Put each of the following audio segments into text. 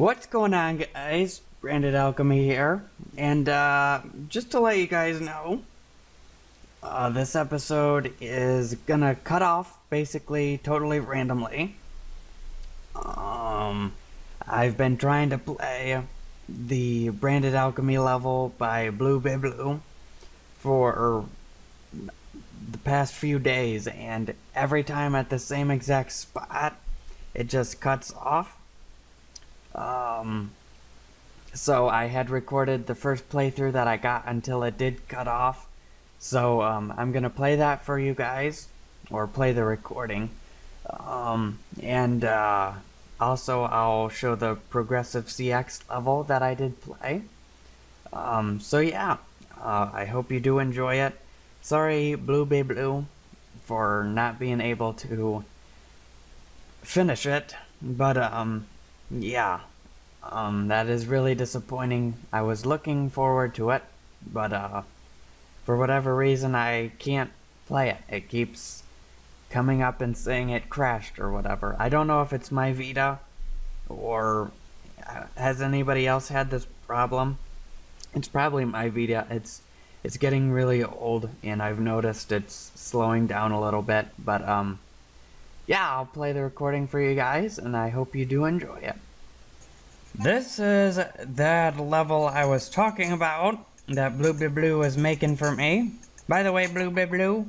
What's going on, guys? BrandedAlchemy here, and just to let you guys know, this episode is gonna cut off basically totally randomly. I've been trying to play the BrandedAlchemy level by bluebebleu for the past few days, and every time at the same exact spot, it just cuts off. So I had recorded the first playthrough that I got until it did cut off. So, I'm gonna play that for you guys, or play the recording. Also I'll show the progressive CX level that I did play. So yeah, I hope you do enjoy it. Sorry, bluebebleu, for not being able to finish it, but, yeah. That is really disappointing. I was looking forward to it, but, for whatever reason, I can't play it. It keeps coming up and saying it crashed or whatever. I don't know if it's my Vita, or has anybody else had this problem? It's probably my Vita. It's getting really old, and I've noticed it's slowing down a little bit, but, yeah, I'll play the recording for you guys, and I hope you do enjoy it. This is that level I was talking about that bluebebleu is making for me. By the way, bluebebleu,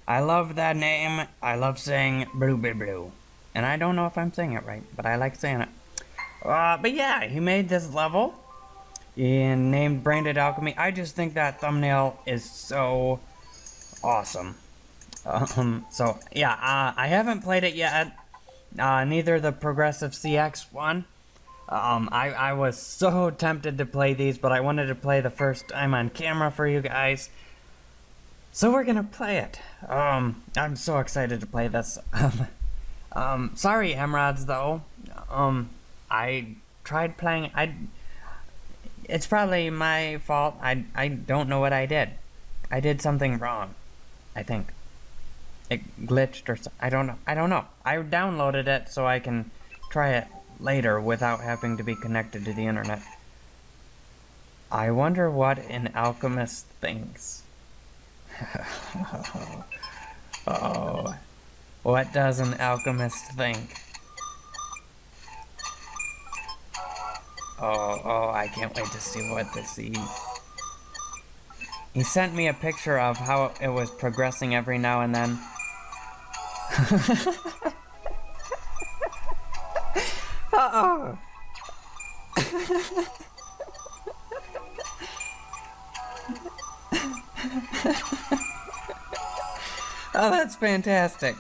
I love that name. I love saying bluebebleu. And I don't know if I'm saying it right, but I like saying it. But yeah, he made this level and named BrandedAlchemy. I just think that thumbnail is so awesome. So yeah, I haven't played it yet. Neither the progressive CX one. I was so tempted to play these, but I wanted to play the first time on camera for you guys. So we're gonna play it. I'm so excited to play this. Sorry, Emeralds, though. I tried playing, it's probably my fault. I don't know what I did. I did something wrong, I think. It glitched or something. I don't know. I downloaded it so I can try it later without having to be connected to the internet. I wonder what an alchemist thinks. Oh, what does an alchemist think? Oh, I can't wait to see what this is. He sent me a picture of how it was progressing every now and then. Uh-oh. Oh, that's fantastic.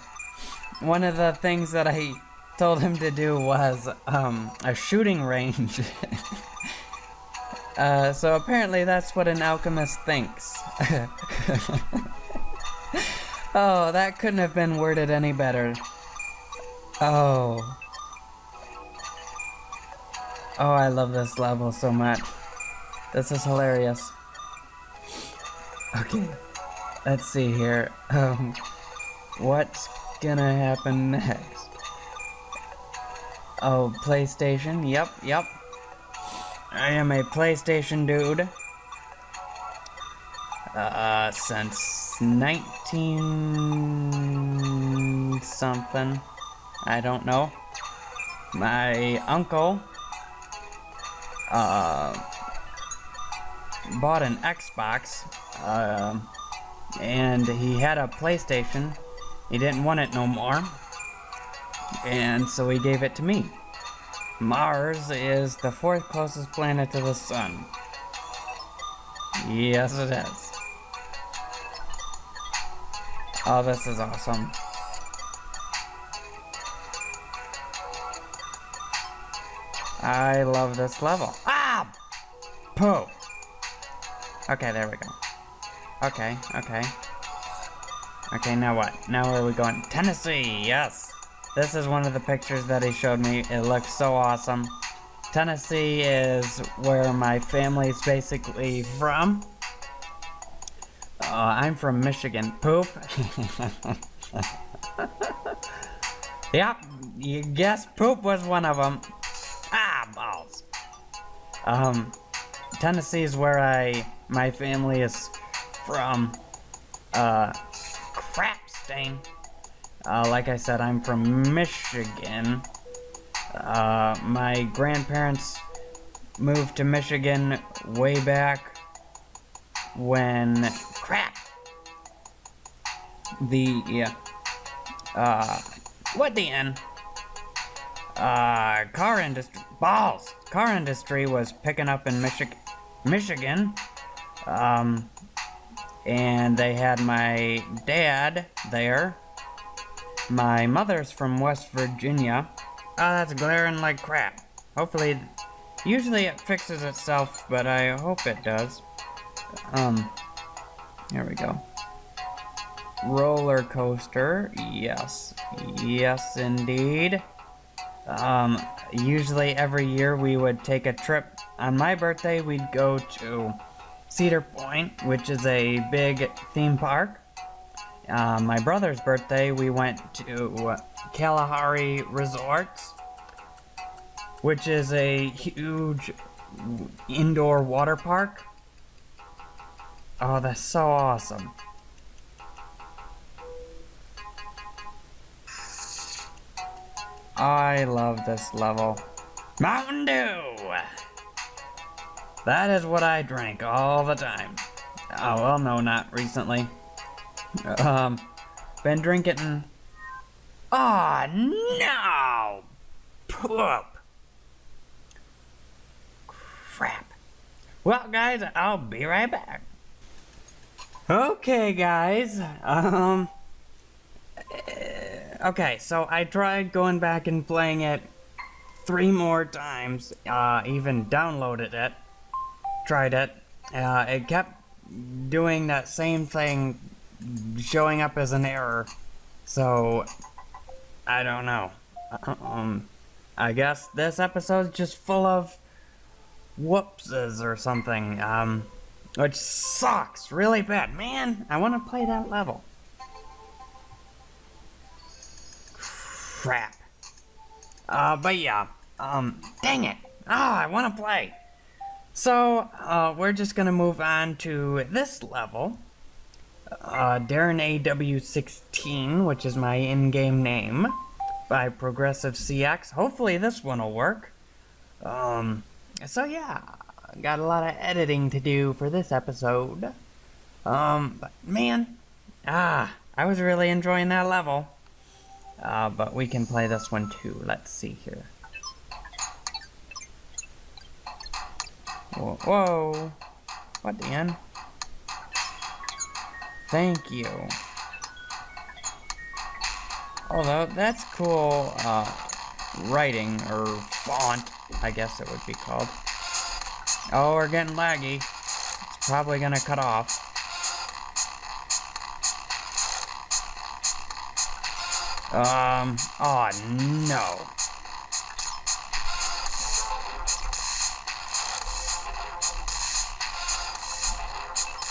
One of the things that I told him to do was a shooting range. So apparently that's what an alchemist thinks. Oh, that couldn't have been worded any better. Oh, I love this level so much. This is hilarious. Okay, let's see here. What's gonna happen next? Oh, PlayStation. Yep. I am a PlayStation dude. Since 19 something. I don't know. My uncle bought an Xbox, and he had a PlayStation. He didn't want it no more, and so he gave it to me. Mars is the 4th closest planet to the sun. Yes, it is. Oh, this is awesome. I love this level. Ah! Pooh! Okay, there we go. Okay. Okay, now what? Now where are we going? Tennessee, yes! This is one of the pictures that he showed me. It looks so awesome. Tennessee is where my family's basically from. I'm from Michigan. Poop. Yep, you guessed poop was one of them. Ah, balls. Tennessee is where my family is from. Crap stain. Like I said, I'm from Michigan. My grandparents moved to Michigan way back when car industry was picking up in Michigan. And they had my dad there. My mother's from West Virginia. That's glaring like crap. Usually it fixes itself, but I hope it does. Here we go. Roller coaster, yes indeed. Usually every year we would take a trip. On my birthday, we'd go to Cedar Point, which is a big theme park. My brother's birthday, we went to Kalahari Resorts, which is a huge indoor water park. Oh, that's so awesome. I love this level. Mountain Dew! That is what I drank all the time. Oh, well, no, not recently. Been drinking... Oh, no! Poop! Crap. Well, guys, I'll be right back. Okay, guys, okay, so I tried going back and playing it 3 more times, even downloaded it, tried it, it kept doing that same thing, showing up as an error, so, I don't know, I guess this episode's just full of whoopses or something, which sucks really bad. Man, I want to play that level. Crap. But yeah, dang it. I want to play. So, we're just gonna move on to this level. Darren AW16, which is my in-game name, by Progressive CX. Hopefully this one will work. So yeah, got a lot of editing to do for this episode. But man, I was really enjoying that level. But we can play this one too. Let's see here. Whoa. What the end? Thank you. Although, that's cool, writing, or font, I guess it would be called. Oh, we're getting laggy. It's probably gonna cut off. Oh no.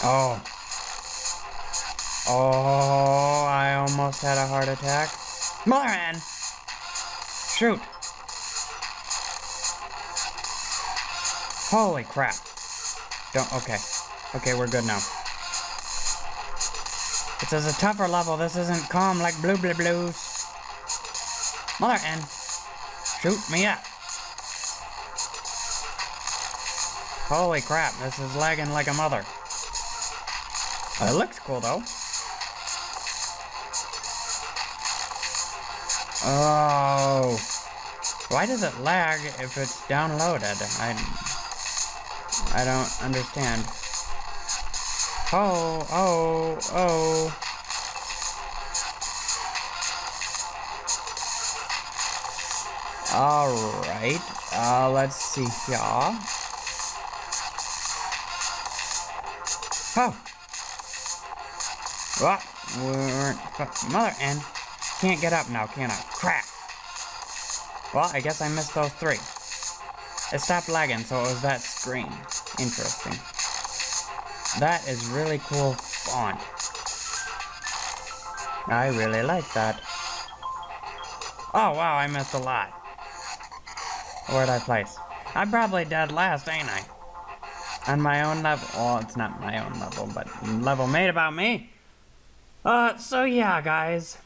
Oh. Oh, I almost had a heart attack. Mother-N! Shoot. Holy crap. Okay, we're good now. This is a tougher level. This isn't calm like bluebebleu's. Mother-N. Shoot me up. Holy crap, this is lagging like a mother. It looks cool though. Oh. Why does it lag if it's downloaded? I don't understand. Oh. Alright, let's see here. Oh! What? Mother-N. Can't get up now, can I? Crap! Well, I guess I missed those 3. It stopped lagging, so it was that screen. Interesting. That is really cool font. I really like that. Oh wow, I missed a lot. Where'd I place? I'm probably dead last, ain't I? On my own level. Well, it's not my own level, but level made about me. So yeah, guys.